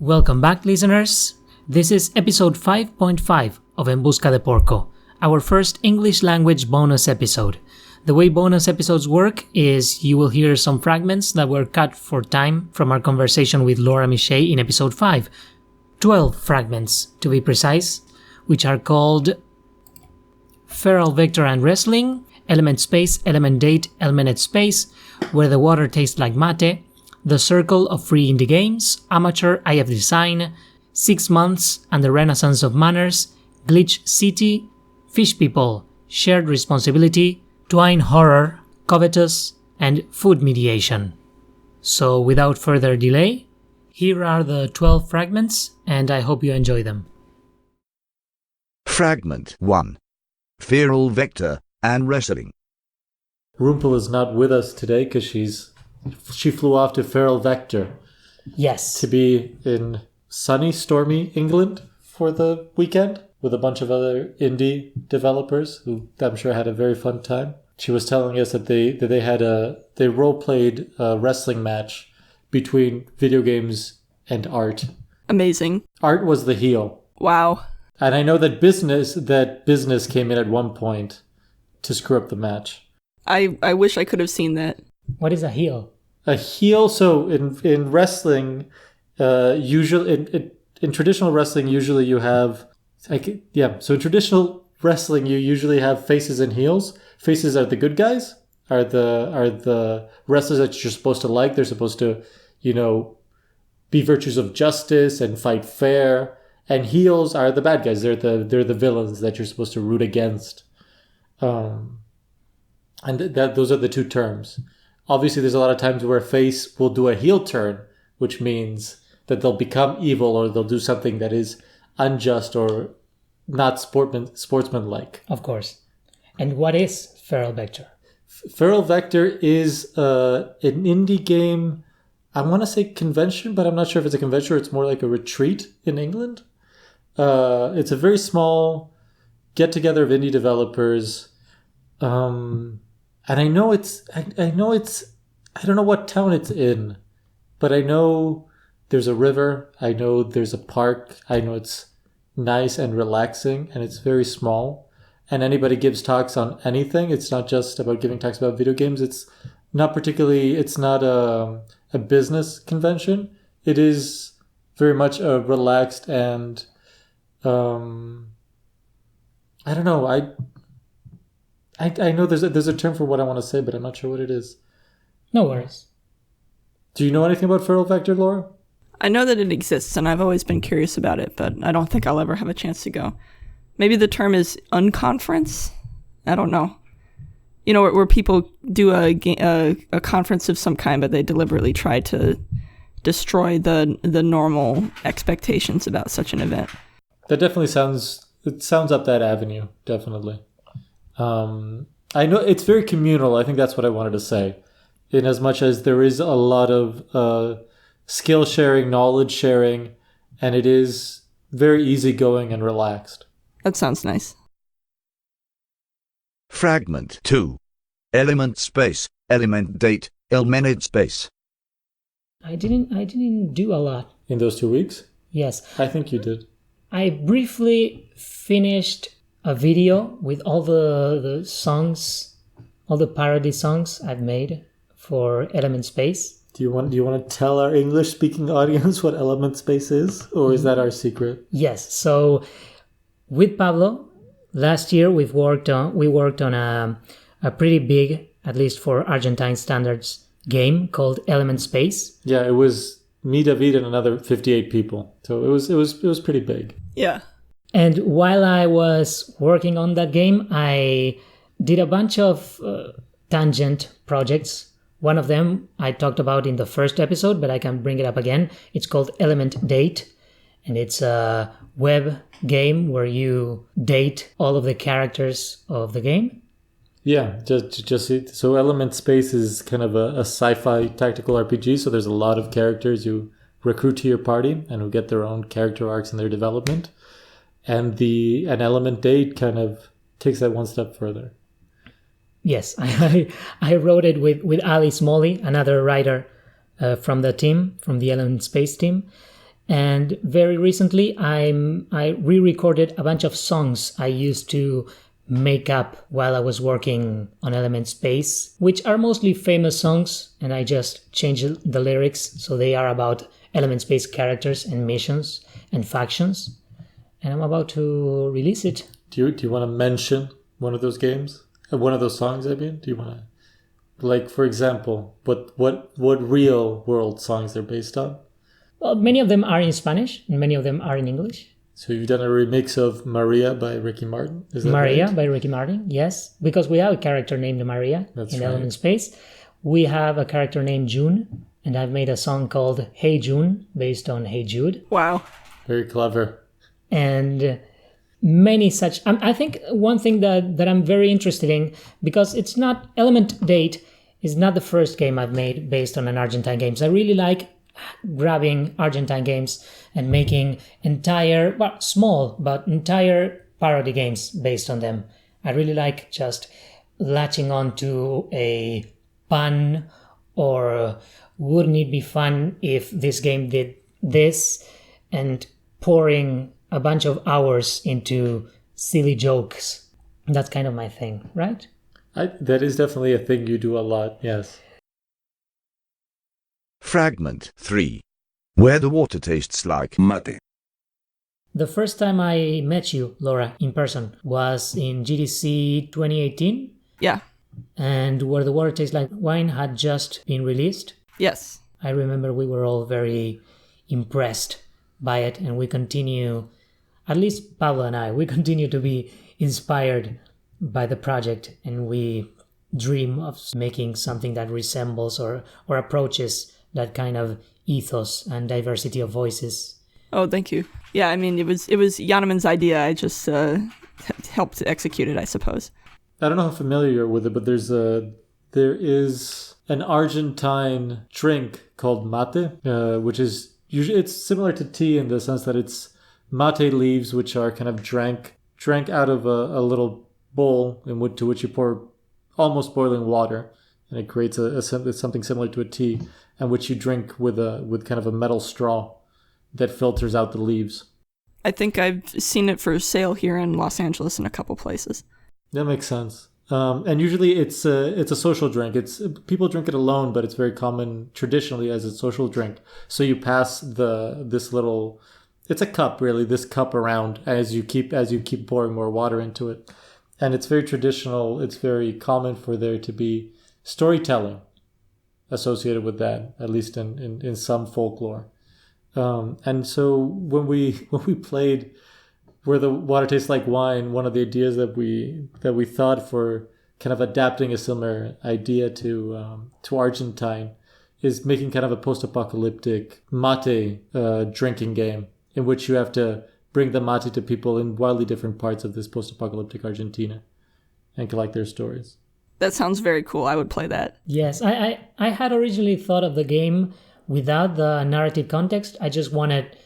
Welcome back, listeners. This is episode 5.5 of En Busca de Porko, our first English language bonus episode. The way bonus episodes work is you will hear some fragments that were cut for time from our conversation with Laura Michet in episode 5. 12 fragments, to be precise, which are called Ferrell, Vector and Wrestling, Element Space, Element Date, Element Space, Where the Water Tastes Like Mate, The Circle of Free Indie Games, Ammeter, Eye of Design, 6 Months and the Renaissance of Manners, Glitch City, Fish People, Shared Responsibility, Twine Horror, Cavitus, and Food Mediation. So without further delay, here are the 12 fragments, and I hope you enjoy them. Fragment 1. Ferrell, Vector, and Wrestling. Rumpel is not with us today because she flew off to Ferrell Vector Yes. to be in sunny, stormy England for the weekend with a bunch of other indie developers who I'm sure had a very fun time. She was telling us that they role-played a wrestling match between video games and art. Amazing. Art was the heel. Wow. And I know that business came in at one point to screw up the match. I wish I could have seen that. What is a heel? A heel, so in wrestling, usually in traditional wrestling, usually you have, so in traditional wrestling, you usually have faces and heels. Faces are the good guys, are the wrestlers that you're supposed to like. They're supposed to, be virtues of justice and fight fair. And heels are the bad guys. They're the villains that you're supposed to root against. And those are the two terms. Obviously, there's a lot of times where a face will do a heel turn, which means that they'll become evil or they'll do something that is unjust or not sportsmanlike. Of course. And what is Ferrell Vector? Ferrell Vector is an indie game. I want to say convention, but I'm not sure if it's a convention or it's more like a retreat in England. It's a very small get-together of indie developers. And I know I don't know what town it's in, but I know there's a river. I know there's a park. I know it's nice and relaxing, and it's very small. And anybody gives talks on anything. It's not just about giving talks about video games. It's not a business convention. It is very much a relaxed and, I don't know. I know there's a term for what I want to say, but I'm not sure what it is. No worries. Do you know anything about Ferrell Vector, Laura? I know that it exists, and I've always been curious about it, but I don't think I'll ever have a chance to go. Maybe the term is unconference? I don't know. Where people do a conference of some kind, but they deliberately try to destroy the normal expectations about such an event. That definitely sounds up that avenue, definitely. I know it's very communal. I think that's what I wanted to say. In as much as there is a lot of skill sharing, knowledge sharing, and it is very easygoing and relaxed. That sounds nice. Fragment 2. Element Space, Element Date, Element Space. I didn't do a lot. In those 2 weeks? Yes. I think you did. I briefly finished a video with all the songs, all the parody songs I've made for Element Space. Do you want to tell our English-speaking audience what Element Space is, or is that our secret? Yes. So with Pablo, last year we worked on a pretty big, at least for Argentine standards, game called Element Space. Yeah, it was me, David, and another 58 people. So it was pretty big. Yeah. And while I was working on that game, I did a bunch of tangent projects. One of them I talked about in the first episode, but I can bring it up again. It's called Element Date, and it's a web game where you date all of the characters of the game. Yeah, just so Element Space is kind of a sci-fi tactical RPG, so there's a lot of characters you recruit to your party and who get their own character arcs in their development. And an Element Date kind of takes that one step further. Yes, I wrote it with Ali Smalley, another writer from the team, from the Element Space team. And very recently, I re-recorded a bunch of songs I used to make up while I was working on Element Space, which are mostly famous songs, and I just changed the lyrics so they are about Element Space characters and missions and factions. And I'm about to release it. Do you want to mention one of those games? One of those songs, I mean? Do you want to, like, for example, what real world songs they're based on? Well, many of them are in Spanish and many of them are in English. So you've done a remix of Maria by Ricky Martin? Is that Maria right? by Ricky Martin, yes. Because we have a character named Maria in Element Space. We have a character named June, and I've made a song called Hey June, based on Hey Jude. Wow. Very clever. And many such... I think one thing that I'm very interested in, because it's not... Element Date is not the first game I've made based on an Argentine game. So I really like grabbing Argentine games and making entire, well, small, but entire parody games based on them. I really like just latching on to a pun, or wouldn't it be fun if this game did this, and pouring a bunch of hours into silly jokes. That's kind of my thing, right? That is definitely a thing you do a lot, yes. Fragment 3. Where the water tastes like mate. The first time I met you, Laura, in person was in GDC 2018. Yeah. And Where the Water Tastes Like Wine had just been released. Yes. I remember we were all very impressed by it, and we continue, at least Pablo and I, we continue to be inspired by the project, and we dream of making something that resembles or approaches that kind of ethos and diversity of voices. Oh, thank you. Yeah, I mean, it was Janneman's idea. I just helped execute it, I suppose. I don't know how familiar you're with it, but there is an Argentine drink called mate, which is usually, it's similar to tea in the sense that it's mate leaves, which are kind of drank out of a little bowl to which you pour almost boiling water, and it creates something similar to a tea, and which you drink with kind of a metal straw that filters out the leaves. I think I've seen it for sale here in Los Angeles in a couple places. That makes sense. And usually it's a social drink. People drink it alone, but it's very common traditionally as a social drink. So you pass this little, it's a cup really, this cup around as you keep pouring more water into it. And it's very traditional. It's very common for there to be storytelling associated with that, at least in some folklore. And so when we played Where the Water Tastes Like Wine, one of the ideas that we thought for kind of adapting a similar idea to Argentine is making kind of a post-apocalyptic mate drinking game in which you have to bring the mate to people in wildly different parts of this post-apocalyptic Argentina and collect their stories. That sounds very cool. I would play that. Yes, I had originally thought of the game without the narrative context. I just wanted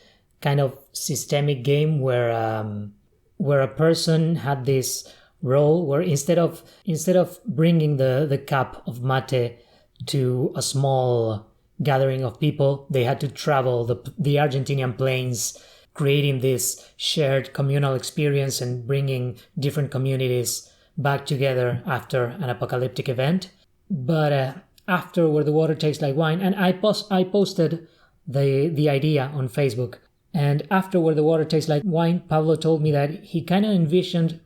kind of systemic game where a person had this role where instead of bringing the cup of mate to a small gathering of people, they had to travel the Argentinian plains, creating this shared communal experience and bringing different communities back together after an apocalyptic event. But after Where the Water Tastes Like Wine, and I posted the idea on Facebook. And after Where the Water Tastes Like Wine, Pablo told me that he kind of envisioned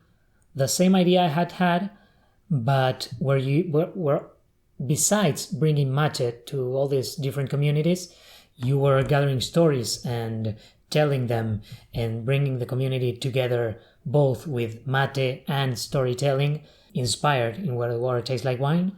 the same idea I had, but where besides bringing mate to all these different communities, you were gathering stories and telling them and bringing the community together, both with mate and storytelling, inspired in Where the Water Tastes Like Wine.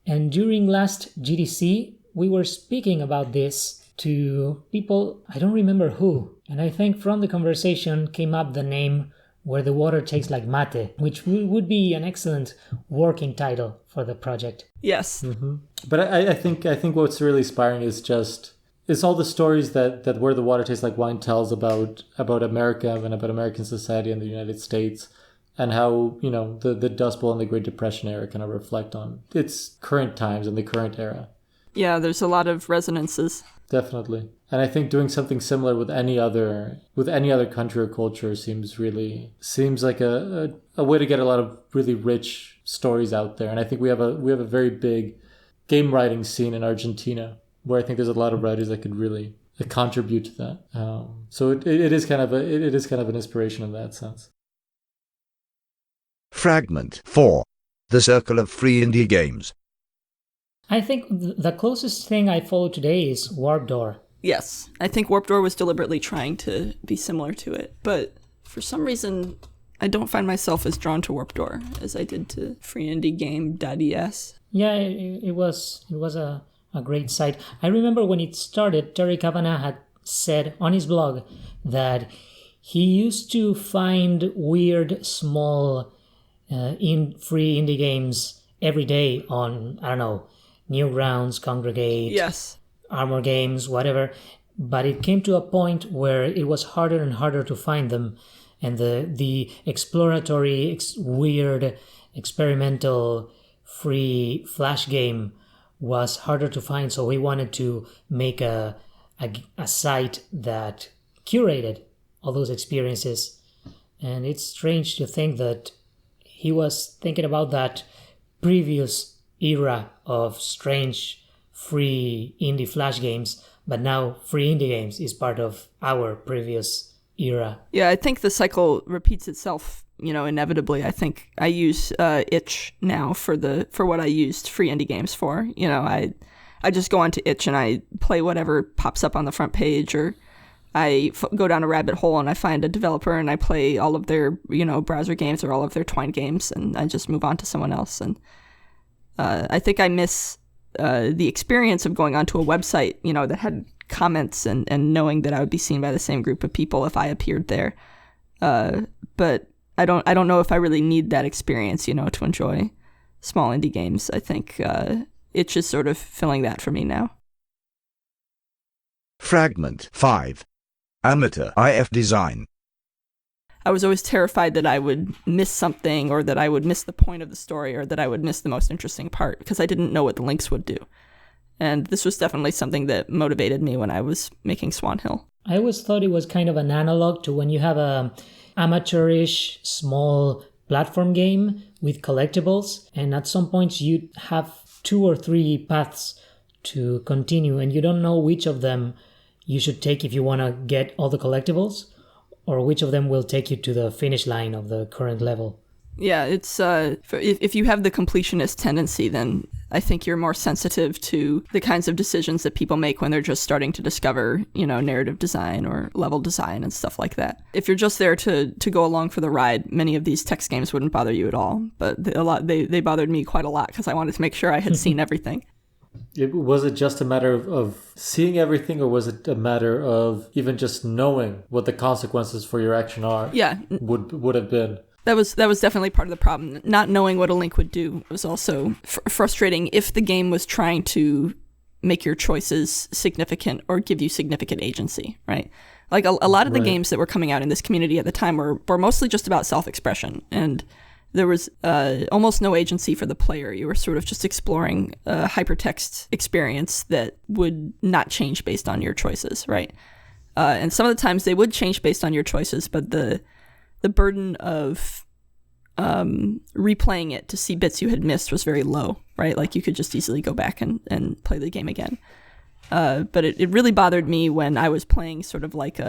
And during last GDC, we were speaking about this to people, I don't remember who, and I think from the conversation came up the name Where the Water Tastes Like Mate, which would be an excellent working title for the project. Yes. Mm-hmm. But I think what's really inspiring is all the stories that Where the Water Tastes Like Wine tells about America and about American society and the United States, and how, the Dust Bowl and the Great Depression era kind of reflect on its current times and the current era. Yeah, there's a lot of resonances. Definitely. And I think doing something similar with any other country or culture seems like a way to get a lot of really rich stories out there. And I think we have a very big game writing scene in Argentina, where I think there's a lot of writers that could really contribute to that. So it is kind of an inspiration in that sense. Fragment 4. The Circle of Free Indie Games. I think the closest thing I follow today is Warp Door. Yes, I think Warp Door was deliberately trying to be similar to it, but for some reason, I don't find myself as drawn to Warp Door as I did to freeindiegame.es. Yeah, it was a great site. I remember when it started, Terry Kavanagh had said on his blog that he used to find weird, small, free indie games every day on, I don't know, Newgrounds, Congregate, yes, Armor Games, whatever. But it came to a point where it was harder and harder to find them, and the exploratory, weird, experimental, free Flash game was harder to find. So we wanted to make a site that curated all those experiences. And it's strange to think that he was thinking about that previous era of strange free indie Flash games, but now free indie games is part of our previous era. Yeah, I think the cycle repeats itself, inevitably. I think I use itch now for what I used free indie games for. I just go onto itch and I play whatever pops up on the front page, or I go down a rabbit hole and I find a developer and I play all of their, browser games or all of their Twine games, and I just move on to someone else. And I think I miss the experience of going onto a website, that had comments and knowing that I would be seen by the same group of people if I appeared there. But I don't know if I really need that experience, to enjoy small indie games. I think it's just sort of filling that for me now. Fragment 5. Ammeter IF Design. I was always terrified that I would miss something, or that I would miss the point of the story, or that I would miss the most interesting part, because I didn't know what the links would do. And this was definitely something that motivated me when I was making Swan Hill. I always thought it was kind of an analog to when you have a amateurish small platform game with collectibles, and at some points you have 2 or 3 paths to continue, and you don't know which of them you should take if you want to get all the collectibles, or which of them will take you to the finish line of the current level. Yeah, it's if you have the completionist tendency, then I think you're more sensitive to the kinds of decisions that people make when they're just starting to discover, narrative design or level design and stuff like that. If you're just there to go along for the ride, many of these text games wouldn't bother you at all. But they bothered me quite a lot because I wanted to make sure I had seen everything. Was it just a matter of seeing everything, or was it a matter of even just knowing what the consequences for your action are? Yeah, would have been. That was definitely part of the problem. Not knowing what a link would do was also frustrating if the game was trying to make your choices significant or give you significant agency, right? Like a lot of the games that were coming out in this community at the time were mostly just about self-expression, and there was almost no agency for the player. You were sort of just exploring a hypertext experience that would not change based on your choices, right? And some of the times they would change based on your choices, but the burden of replaying it to see bits you had missed was very low, right? Like you could just easily go back and play the game again. But it really bothered me when I was playing sort of like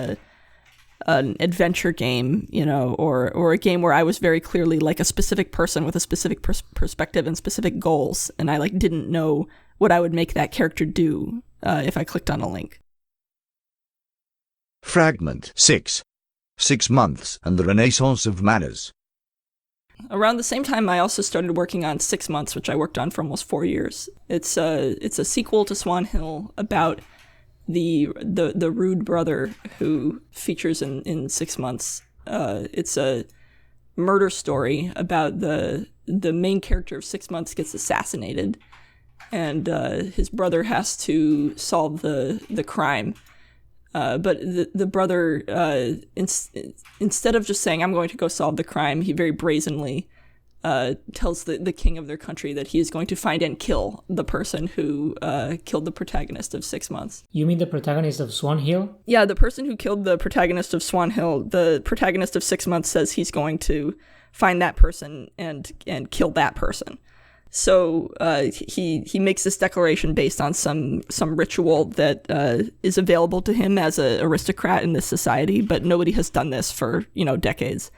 an adventure game, or a game where I was very clearly like a specific person with a specific perspective and specific goals, and I like didn't know what I would make that character do if I clicked on a link. Fragment 6. 6 months and the Renaissance of Manners. Around the same time, I also started working on 6 months, which I worked on for almost 4 years. It's a sequel to Swan Hill about the rude brother who features in 6 months. It's a murder story about the main character of 6 months gets assassinated, and his brother has to solve the crime. But the brother, instead of just saying, I'm going to go solve the crime, he very brazenly tells the king of their country that he is going to find and kill the person who killed the protagonist of 6 Months. You mean the protagonist of Swan Hill? Yeah, the person who killed the protagonist of Swan Hill, the protagonist of 6 Months says he's going to find that person and kill that person. So he makes this declaration based on some ritual that is available to him as an aristocrat in this society, but nobody has done this for, decades.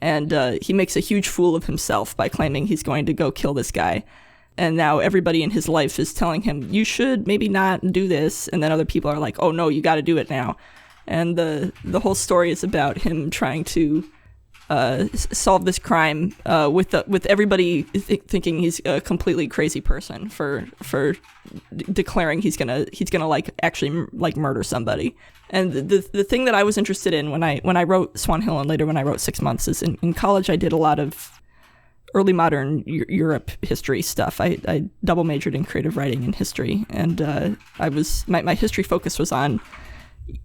And he makes a huge fool of himself by claiming he's going to go kill this guy. And now everybody in his life is telling him, you should maybe not do this. And then other people are like, oh no, you got to do it now. And the whole story is about him trying to solve this crime with everybody thinking he's a completely crazy person for declaring he's gonna actually murder somebody. And the thing that I was interested in when I wrote Swan Hill and later when I wrote 6 Months is in college I did a lot of early modern Europe history stuff. I double majored in creative writing and history, and my history focus was on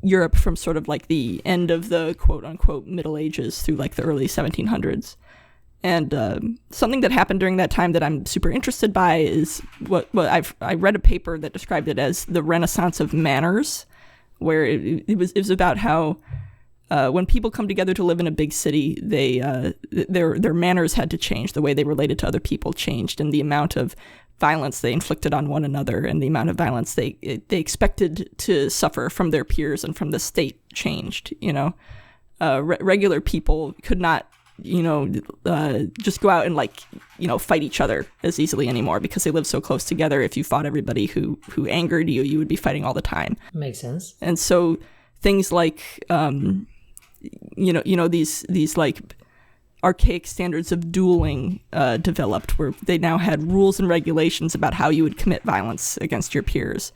Europe from sort of like the end of the quote-unquote Middle Ages through like the early 1700s. And something that happened during that time that I'm super interested by is I read a paper that described it as the Renaissance of manners, where it was about how when people come together to live in a big city, their manners had to change. The way they related to other people changed, and the amount of violence they inflicted on one another and the amount of violence they expected to suffer from their peers and from the state changed. Regular people could not just go out and fight each other as easily anymore because they live so close together. If you fought everybody who angered you, you would be fighting all the time. Makes sense. And so things like these like archaic standards of dueling developed, where they now had rules and regulations about how you would commit violence against your peers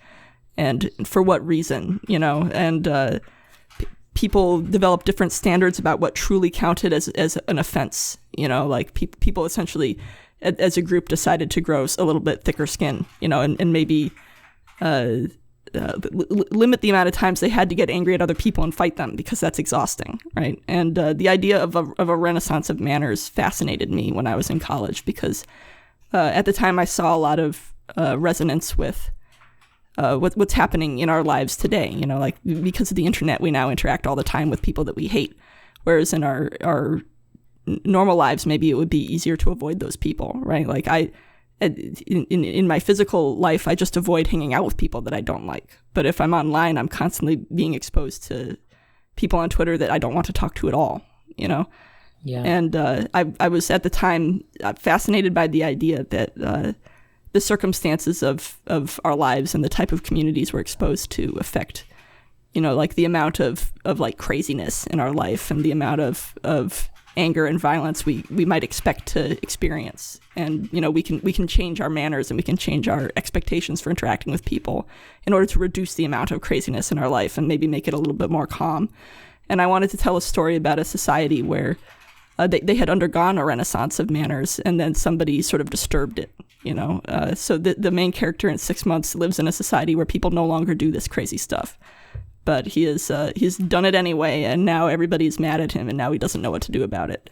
and for what reason, and people developed different standards about what truly counted as an offense. People essentially as a group decided to grow a little bit thicker skin, and maybe limit the amount of times they had to get angry at other people and fight them because that's exhausting, right? And the idea of a renaissance of manners fascinated me when I was in college because at the time I saw a lot of resonance with what's happening in our lives today. Because of the internet, we now interact all the time with people that we hate, whereas in our normal lives, maybe it would be easier to avoid those people, right? Like in my physical life, I just avoid hanging out with people that I don't like. But if I'm online, I'm constantly being exposed to people on Twitter that I don't want to talk to at all, Yeah. And I was at the time fascinated by the idea that the circumstances of our lives and the type of communities we're exposed to affect, the amount of craziness in our life and the amount of anger and violence we might expect to experience. And, we can change our manners and we can change our expectations for interacting with people in order to reduce the amount of craziness in our life and maybe make it a little bit more calm. And I wanted to tell a story about a society where they had undergone a renaissance of manners and then somebody sort of disturbed it, So the main character in 6 Months lives in a society where people no longer do this crazy stuff. But he's done it anyway, and now everybody's mad at him, and now he doesn't know what to do about it.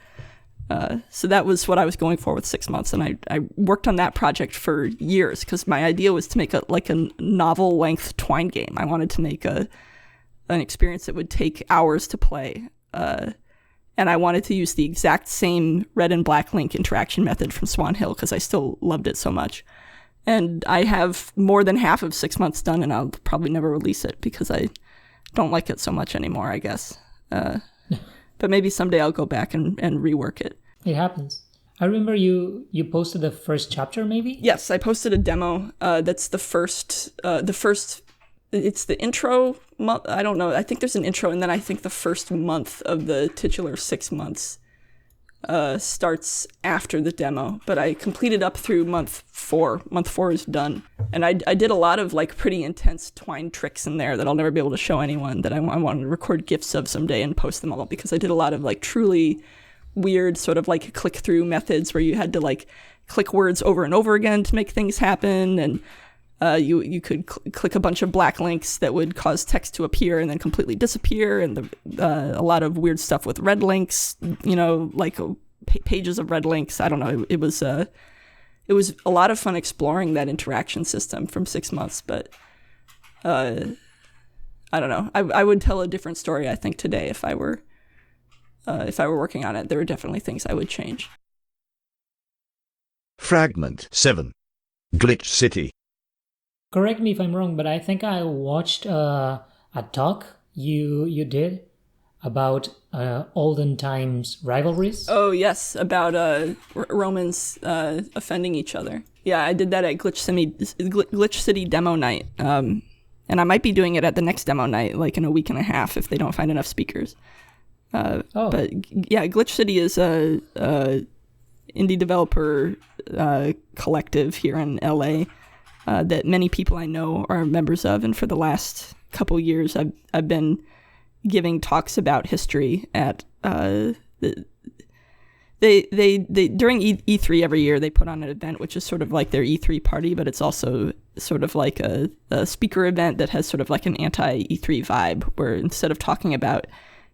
So that was what I was going for with 6 Months, and I worked on that project for years because my idea was to make a novel-length Twine game. I wanted to make an experience that would take hours to play, and I wanted to use the exact same red and black link interaction method from Swan Hill because I still loved it so much. And I have more than half of 6 Months done, and I'll probably never release it because I don't like it so much anymore, I guess. But maybe someday I'll go back and rework it. It happens. I remember you posted the first chapter, maybe? Yes, I posted a demo. That's the first, it's the intro month. I don't know. I think there's an intro, and then I think the first month of the titular 6 Months starts after the demo, but I completed up through month 4. Month 4 is done. And I did a lot of pretty intense twine tricks in there that I'll never be able to show anyone that I want to record GIFs of someday and post them all because I did a lot of truly weird sort of click through methods where you had to click words over and over again to make things happen. And you could click a bunch of black links that would cause text to appear and then completely disappear, and a lot of weird stuff with red links, pages of red links. I don't know. It was a lot of fun exploring that interaction system from 6 months, but I don't know. I would tell a different story, I think, today if I were working on it. There are definitely things I would change. Fragment 7. Glitch City. Correct me if I'm wrong, but I think I watched a talk you did about olden times rivalries. Oh yes, about Romans offending each other. Yeah, I did that at Glitch City demo night, and I might be doing it at the next demo night, like in a week and a half, if they don't find enough speakers. But yeah, Glitch City is a indie developer collective here in LA that many people I know are members of, and for the last couple years, I've been giving talks about history at they during E3 every year they put on an event which is sort of like their E3 party, but it's also sort of like a speaker event that has sort of like an anti-E3 vibe, where instead of talking about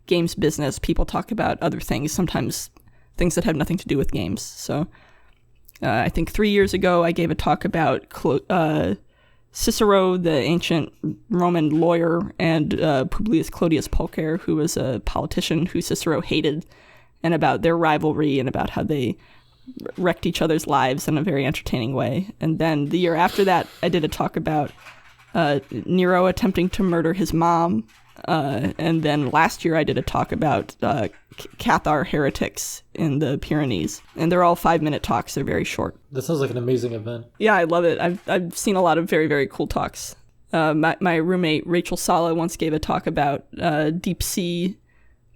games business, people talk about other things, sometimes things that have nothing to do with games. So I think 3 years ago I gave a talk about Cicero, the ancient Roman lawyer, and Publius Clodius Pulcher, who was a politician who Cicero hated, and about their rivalry and about how they wrecked each other's lives in a very entertaining way. And then the year after that, I did a talk about Nero attempting to murder his mom. And then last year I did a talk about Cathar heretics in the Pyrenees. And they're all 5-minute talks. They're very short. That sounds like an amazing event. Yeah, I love it. I've seen a lot of very, very cool talks. My roommate Rachel Sala once gave a talk about deep sea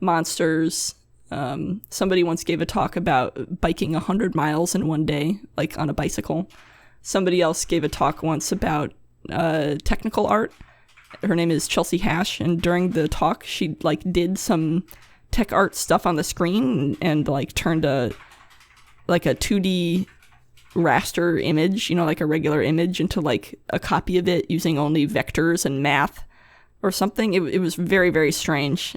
monsters. Somebody once gave a talk about biking 100 miles in one day, like on a bicycle. Somebody else gave a talk once about technical art. Her name is Chelsea Hash, and during the talk, she like did some tech art stuff on the screen and like turned a 2D raster image, like a regular image, into like a copy of it using only vectors and math or something. It was very, very strange.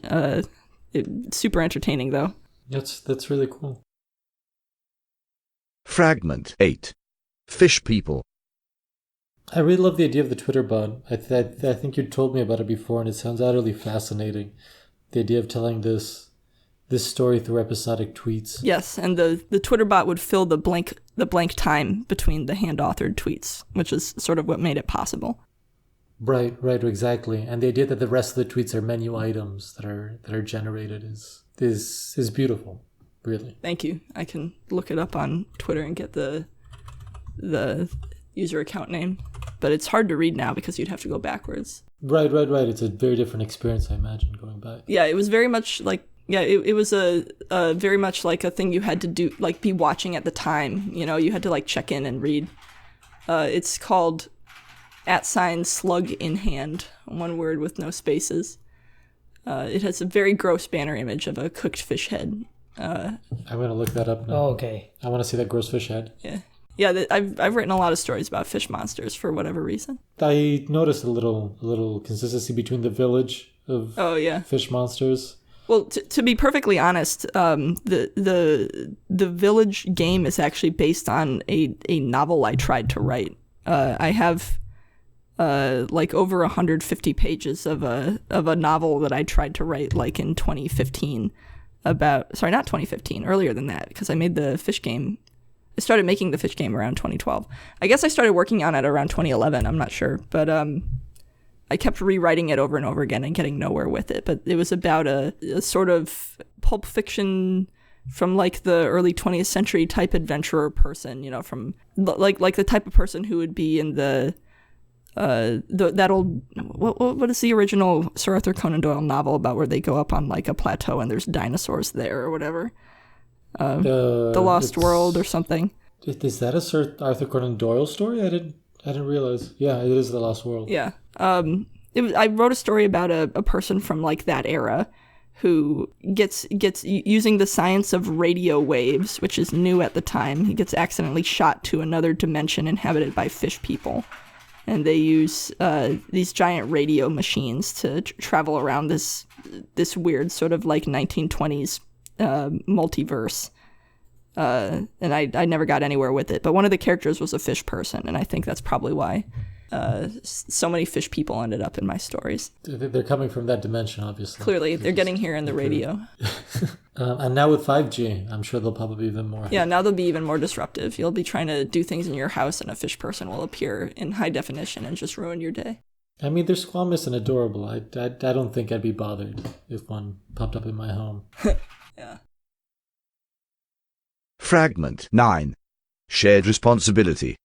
Super entertaining though. That's really cool. Fragment 8. Fish People. I really love the idea of the Twitter bot. I think you told me about it before, and it sounds utterly fascinating. The idea of telling this story through episodic tweets. Yes, and the Twitter bot would fill the blank time between the hand-authored tweets, which is sort of what made it possible. Right, exactly. And the idea that the rest of the tweets are menu items that are generated is beautiful, really. Thank you. I can look it up on Twitter and get the user account name, but it's hard to read now because you'd have to go backwards. Right. It's a very different experience, I imagine, going back. Yeah, it was very much like, it was a very much like a thing you had to do, like be watching at the time. You had to like check in and read. It's called @slug in hand, one word with no spaces. It has a very gross banner image of a cooked fish head. I'm gonna look that up now. Oh, okay. I want to see that gross fish head. Yeah, I've written a lot of stories about fish monsters for whatever reason. I noticed a little consistency between the village of fish monsters. Well, to be perfectly honest, the village game is actually based on a novel I tried to write. I have like over 150 pages of a novel that I tried to write like in 2015 not 2015, earlier than that, because I made the fish game. I started making the fish game around 2012. I guess I started working on it around 2011. I'm not sure. But I kept rewriting it over and over again and getting nowhere with it. But it was about a sort of pulp fiction from like the early 20th century type adventurer person, from like the type of person who would be in that old, what is the original Sir Arthur Conan Doyle novel about where they go up on like a plateau and there's dinosaurs there or whatever? The Lost World or something. Is that a Sir Arthur Conan Doyle story? I didn't realize. Yeah, it is The Lost World. Yeah. I wrote a story about a person from like that era who gets using the science of radio waves, which is new at the time. He gets accidentally shot to another dimension inhabited by fish people, and they use these giant radio machines to travel around this weird sort of like 1920s multiverse. and I never got anywhere with it. But one of the characters was a fish person, and I think that's probably why so many fish people ended up in my stories. They're coming from that dimension, obviously. Clearly, they're getting here in the radio. And now with 5G, I'm sure they'll probably be even more. Yeah, now they'll be even more disruptive. You'll be trying to do things in your house, and a fish person will appear in high definition and just ruin your day. I mean, they're squamous and adorable. I don't think I'd be bothered if one popped up in my home. Yeah. Fragment 9. Shared responsibility.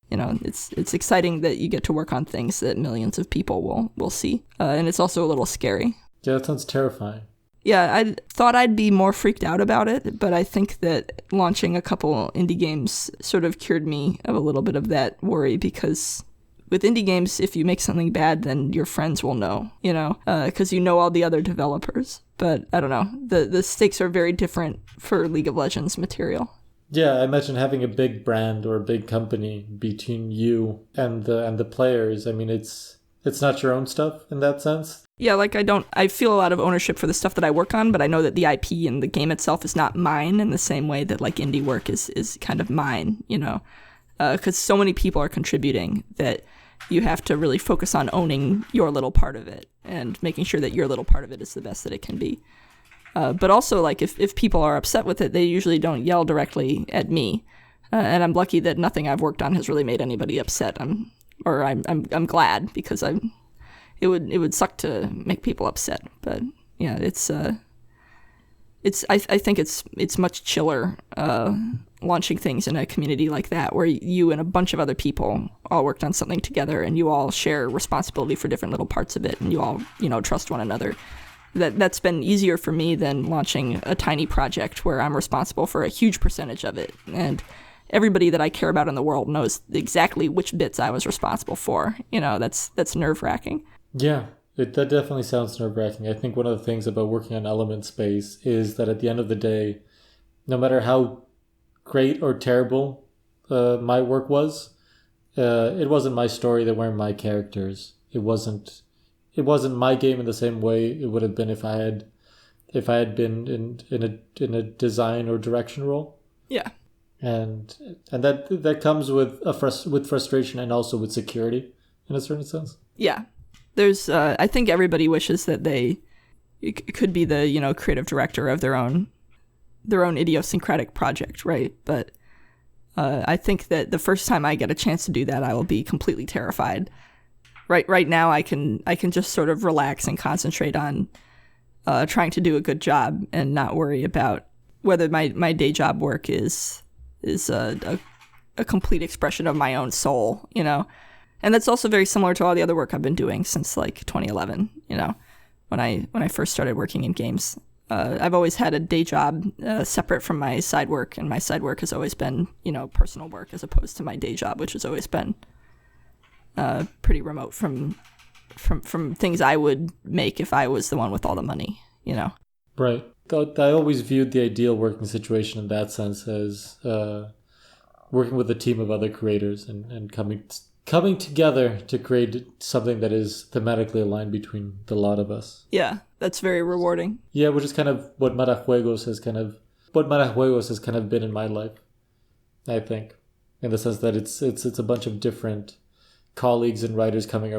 You know, it's exciting that you get to work on things that millions of people will see. And it's also a little scary. Yeah, that sounds terrifying. Yeah, I thought I'd be more freaked out about it, but I think that launching a couple indie games sort of cured me of a little bit of that worry, because with indie games, if you make something bad, then your friends will know, you know, because you know all the other developers. But I don't know, the stakes are very different for League of Legends material. Yeah, I imagine having a big brand or a big company between you and the players. I mean, it's not your own stuff in that sense. Yeah, like I feel a lot of ownership for the stuff that I work on, but I know that the IP and the game itself is not mine in the same way that like indie work is kind of mine, you know, because so many people are contributing that you have to really focus on owning your little part of it and making sure that your little part of it is the best that it can be. But also, like, if people are upset with it, they usually don't yell directly at me. And I'm lucky that nothing I've worked on has really made anybody upset. I'm glad, because it would suck to make people upset. But yeah, I think it's much chiller launching things in a community like that, where you and a bunch of other people all worked on something together, and you all share responsibility for different little parts of it, and you all, you know, trust one another. That's been easier for me than launching a tiny project where I'm responsible for a huge percentage of it, and everybody that I care about in the world knows exactly which bits I was responsible for. You know, that's nerve-wracking. Yeah, that definitely sounds nerve-wracking. I think one of the things about working on Element Space is that at the end of the day, no matter how great or terrible my work was, it wasn't my story. They weren't my characters. It wasn't my game in the same way it would have been if I had been in a design or direction role. Yeah. And that comes with frustration and also with security in a certain sense. Yeah. There's I think everybody wishes that they could be the, you know, creative director of their own idiosyncratic project, right? But I think that the first time I get a chance to do that, I will be completely terrified. Right now, I can just sort of relax and concentrate on trying to do a good job and not worry about whether my day job work is a complete expression of my own soul, you know. And that's also very similar to all the other work I've been doing since like 2011, you know, when I first started working in games. I've always had a day job separate from my side work, and my side work has always been, you know, personal work as opposed to my day job, which has always been pretty remote from things I would make if I was the one with all the money, you know. Right. I always viewed the ideal working situation in that sense as working with a team of other creators and coming together to create something that is thematically aligned between the lot of us. Yeah, that's very rewarding. Yeah, which is kind of what Metajuegos has kind of been in my life, I think, in the sense that it's a bunch of different colleagues and writers coming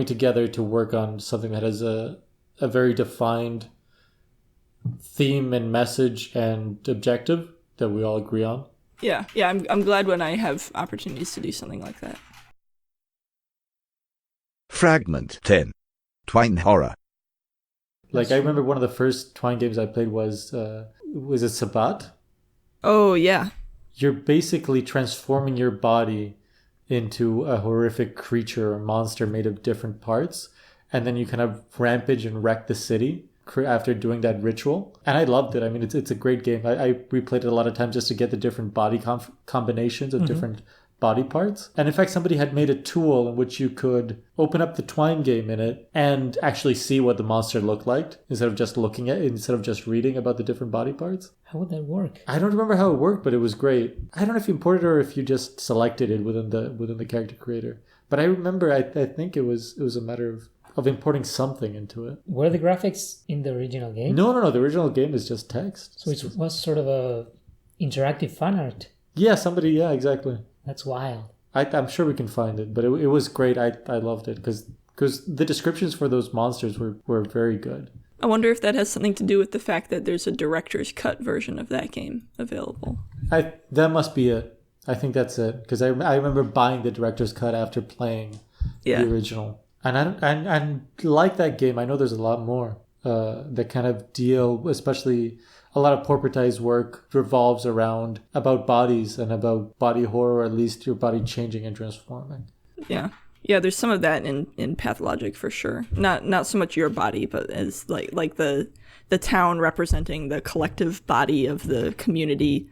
together to work on something that has a very defined theme and message and objective that we all agree on. Yeah, I'm glad when I have opportunities to do something like that. Fragment 10. Twine Hora. Like, I remember one of the first Twine games I played was it Sabat? Oh, yeah. You're basically transforming your body into a horrific creature or monster made of different parts, and then you kind of rampage and wreck the city after doing that ritual. And I loved it. I mean, it's a great game. I replayed it a lot of times just to get the different body combinations of different body parts. And in fact, somebody had made a tool in which you could open up the Twine game in it and actually see what the monster looked like instead of just reading about the different body parts. How would that work? I don't remember how it worked, but it was great. I don't know if you imported it or if you just selected it within the character creator. But I remember, I think it was a matter of importing something into it. Were the graphics in the original game? No. The original game is just text. So it was sort of a interactive fan art. Yeah, yeah, exactly. That's wild. I'm sure we can find it, but it was great. I loved it because the descriptions for those monsters were very good. I wonder if that has something to do with the fact that there's a director's cut version of that game available. That must be it. I think that's it because I remember buying the director's cut after playing the original, and I like that game. I know there's a lot more that kind of deal, especially a lot of Porpoise's work revolves around about bodies and about body horror, or at least your body changing and transforming. Yeah. Yeah, there's some of that in Pathologic for sure. Not so much your body, but as like the town representing the collective body of the community.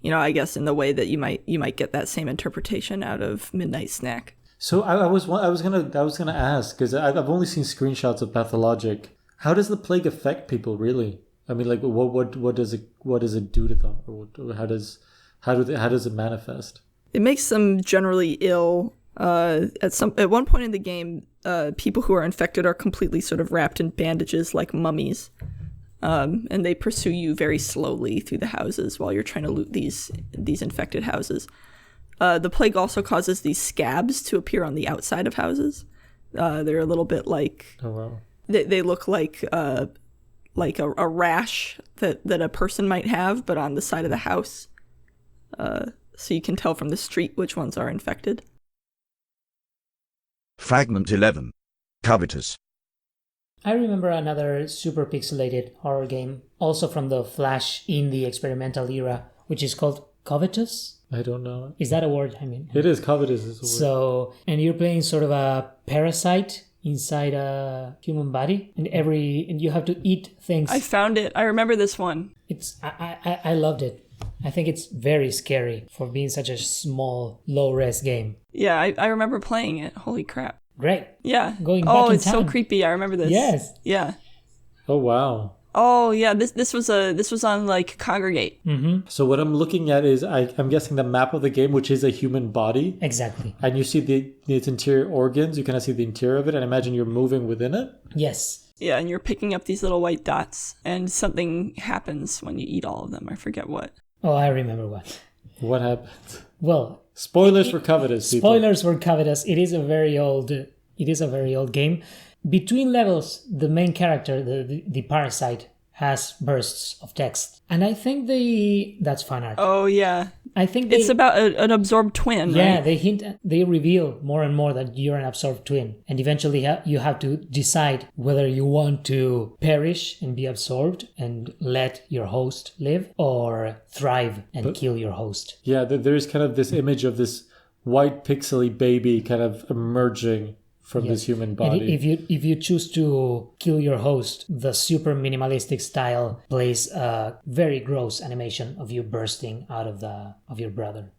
You know, I guess in the way that you might get that same interpretation out of Midnight Snack. So I was gonna ask, because I've only seen screenshots of Pathologic. How does the plague affect people really? I mean, like what does it do to them, or how does it manifest? It makes them generally ill. At one point in the game, people who are infected are completely sort of wrapped in bandages like mummies, and they pursue you very slowly through the houses while you're trying to loot these infected houses. The plague also causes these scabs to appear on the outside of houses. They're a little bit like they look like a rash that a person might have, but on the side of the house. So you can tell from the street which ones are infected. Fragment 11. Cavitus. I remember another super pixelated horror game, also from the Flash indie experimental era, which is called Cavitus. I don't know. Is that a word? I mean, it is. Cavitus is a word. So, and you're playing sort of a parasite inside a human body, and you have to eat things. I found it. I remember this one. I loved it. I think it's very scary for being such a small, low-res game. Yeah, I remember playing it. Holy crap. Great. Yeah. Going back in it's time. So creepy. I remember this. Yes. Yeah. Oh, wow. Oh, yeah. This was on like Congregate. Mm-hmm. So what I'm looking at is I'm guessing the map of the game, which is a human body. Exactly. And you see its interior organs. You kind of see the interior of it, and I imagine you're moving within it. Yes. Yeah, and you're picking up these little white dots, and something happens when you eat all of them. I forget what. Oh, I remember what. What happened? Well, spoilers for Cavitus. Spoilers for Cavitus. It is a very old game. Between levels, the main character, the parasite, has bursts of text, and I think that's fan art. Oh yeah. I think it's about an absorbed twin. Yeah, right? they reveal more and more that you're an absorbed twin, and eventually you have to decide whether you want to perish and be absorbed and let your host live, or thrive and kill your host. Yeah, there's kind of this image of this white pixely baby kind of emerging from this human body. And if you choose to kill your host, the super minimalistic style plays a very gross animation of you bursting out of your brother.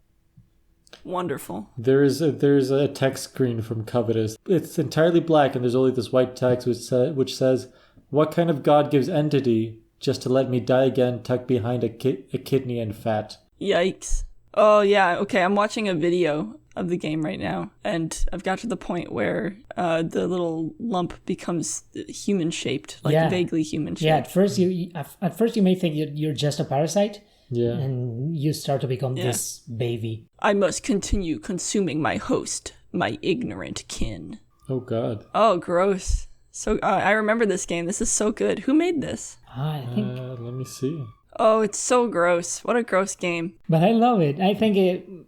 Wonderful. There's a text screen from Cavitus. It's entirely black, and there's only this white text which says, "What kind of god gives entity just to let me die again, tucked behind a kidney and fat?" Yikes. Oh yeah. Okay, I'm watching a video of the game right now, and I've got to the point where the little lump becomes human shaped, vaguely human shaped. Yeah, at first you may think you're just a parasite. Yeah. And you start to become this baby. I must continue consuming my host, my ignorant kin. Oh god. Oh, gross. So I remember this game. This is so good. Who made this? I think. Let me see. Oh, it's so gross. What a gross game. But I love it. I think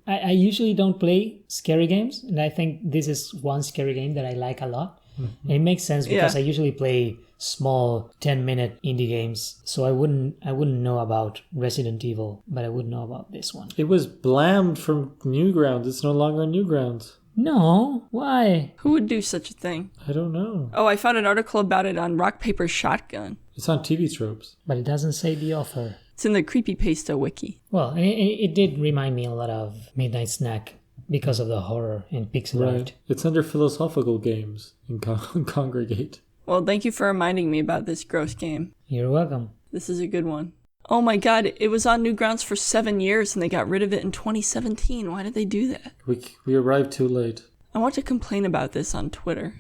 I usually don't play scary games, and I think this is one scary game that I like a lot. Mm-hmm. And it makes sense because I usually play small 10-minute indie games, so I wouldn't know about Resident Evil, but I would know about this one. It was blammed from Newgrounds. It's no longer on Newgrounds. No, why? Who would do such a thing? I don't know. Oh, I found an article about it on Rock Paper Shotgun. It's on TV Tropes. But it doesn't say the author. It's in the Creepypasta wiki. Well, it did remind me a lot of Midnight Snack because of the horror and pixel art. It's under philosophical games in Congregate. Well, thank you for reminding me about this gross game. You're welcome. This is a good one. Oh my god, it was on Newgrounds for 7 years and they got rid of it in 2017. Why did they do that? We arrived too late. I want to complain about this on Twitter.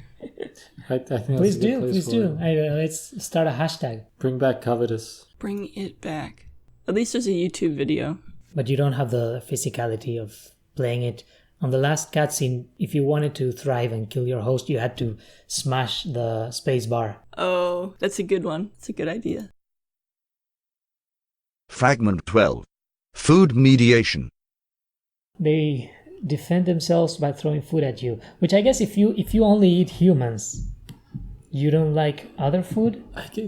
I think that's Please a good do, place please for do. it. Let's start a hashtag. Bring back Cavitus. Bring it back. At least there's a YouTube video. But you don't have the physicality of playing it. On the last cutscene, if you wanted to thrive and kill your host, you had to smash the space bar. Oh, that's a good one. It's a good idea. Fragment 12. Food mediation. They defend themselves by throwing food at you, which I guess if you only eat humans, you don't like other food.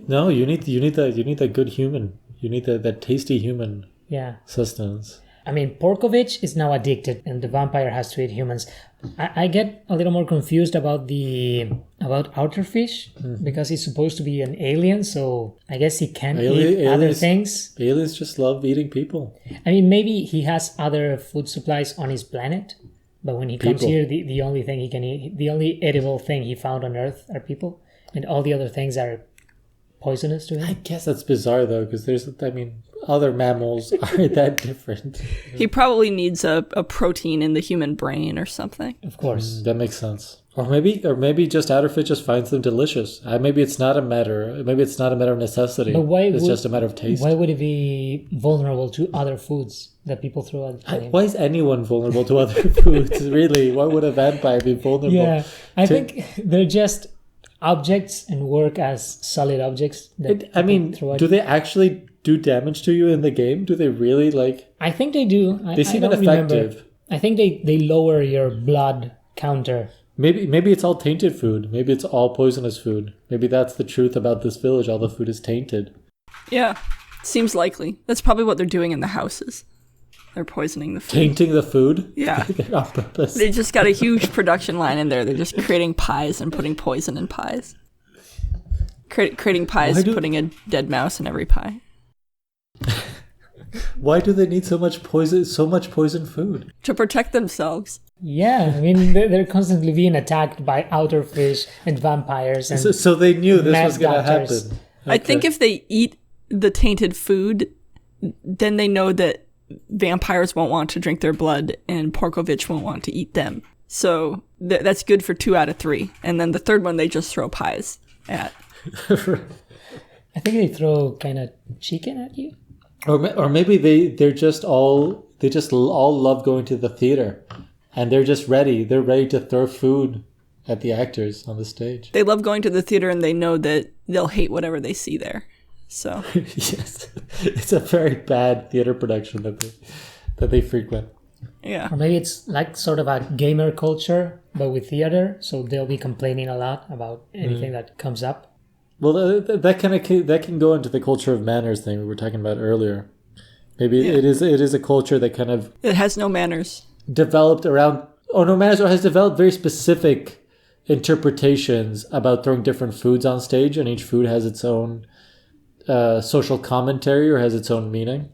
No, you need that good human. You need that tasty human Yeah. sustenance. I mean, Porkovich is now addicted, and the vampire has to eat humans. I get a little more confused about Outerfish because he's supposed to be an alien, so I guess he can eat other things. Aliens just love eating people. I mean, maybe he has other food supplies on his planet, but when he comes People. here, the only thing he can eat, the only edible thing he found on Earth are people, and all the other things are poisonous to I him. guess that's bizarre though, because other mammals aren't that different. He probably needs a protein in the human brain or something. Of course. That makes sense. Or maybe just Outerfish just finds them delicious. Maybe it's not a matter of necessity. But why it's would- just a matter of taste. Why would it be vulnerable to other foods that people throw at him? Why is anyone vulnerable to other foods? Really? Why would a vampire be vulnerable? Yeah, I think they're just objects and work as solid objects. That people throw at do you. they actually do damage to you in the game? Do they really I think they do. They seem I don't remember. ineffective. I think they lower your blood counter. Maybe it's all tainted food. Maybe it's all poisonous food. Maybe that's the truth about this village. All the food is tainted. Yeah, seems likely. That's probably what they're doing in the houses. They're poisoning the food. Tainting the food? Yeah. On purpose. They just got a huge production line in there. They're just creating pies and putting poison in pies. Creating pies, putting a dead mouse in every pie. Why do they need so much poison food? To protect themselves. Yeah, I mean they're constantly being attacked by outer fish and vampires and So they knew this mad was going to doctors. happen. I think if they eat the tainted food, then they know that vampires won't want to drink their blood and Porkovich won't want to eat them. So that's good for 2 out of 3. And then the third one they just throw pies at. I think they throw kind of chicken at you. Or maybe they just all love going to the theater, and they're just ready. They're ready to throw food at the actors on the stage. They love going to the theater and they know that they'll hate whatever they see there. So Yes, it's a very bad theater production that they frequent. yeah. Or maybe it's like sort of a gamer culture, but with theater. So they'll be complaining a lot about anything that comes up. Well, that can go into the culture of manners thing we were talking about earlier. Maybe it is a culture that kind of It has no manners. developed around no manners, or has developed very specific interpretations about throwing different foods on stage, and each food has its own social commentary or has its own meaning.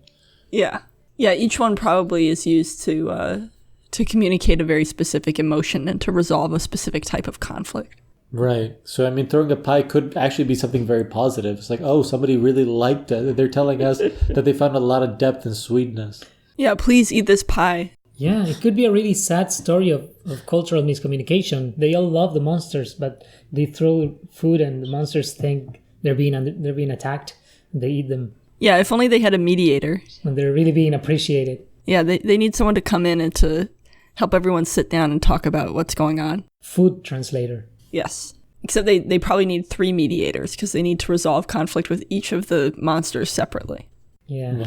Yeah. Yeah, each one probably is used to communicate a very specific emotion and to resolve a specific type of conflict. Right. So, I mean, throwing a pie could actually be something very positive. It's like, oh, somebody really liked it. They're telling us that they found a lot of depth and sweetness. Yeah, please eat this pie. Yeah, it could be a really sad story of cultural miscommunication. They all love the monsters, but they throw food and the monsters think they're being attacked. And they eat them Yeah, if only they had a mediator. when they're really being appreciated. Yeah, they need someone to come in and to help everyone sit down and talk about what's going on. Food translator. Yes. Except they probably need 3 mediators because they need to resolve conflict with each of the monsters separately. Yeah.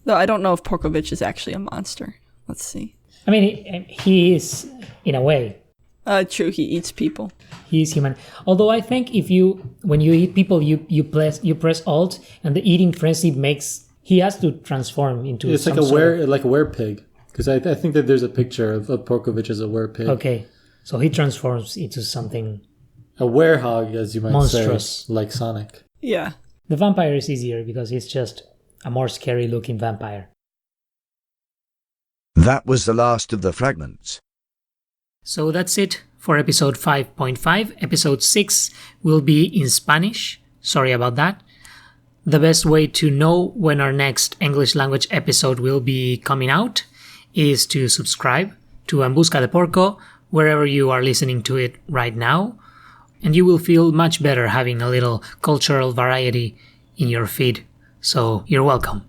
Though I don't know if Porkovich is actually a monster. Let's see. I mean, he is, in a way. True, he eats people. He is human. Although I think when you eat people, you press Alt, and the eating frenzy makes he has to transform into. It's like some sort of- a werepig. Because I think that there's a picture of Porkovich as a werepig. Okay, so he transforms into something. A werehog, as you might Monstrous. say, like Sonic. Yeah. The vampire is easier because he's just a more scary looking vampire. That was the last of the fragments. So that's it for episode 5.5. Episode 6 will be in Spanish. Sorry about that. The best way to know when our next English language episode will be coming out is to subscribe to En Busca de Porko wherever you are listening to it right now. and you will feel much better having a little cultural variety in your feed. So you're welcome.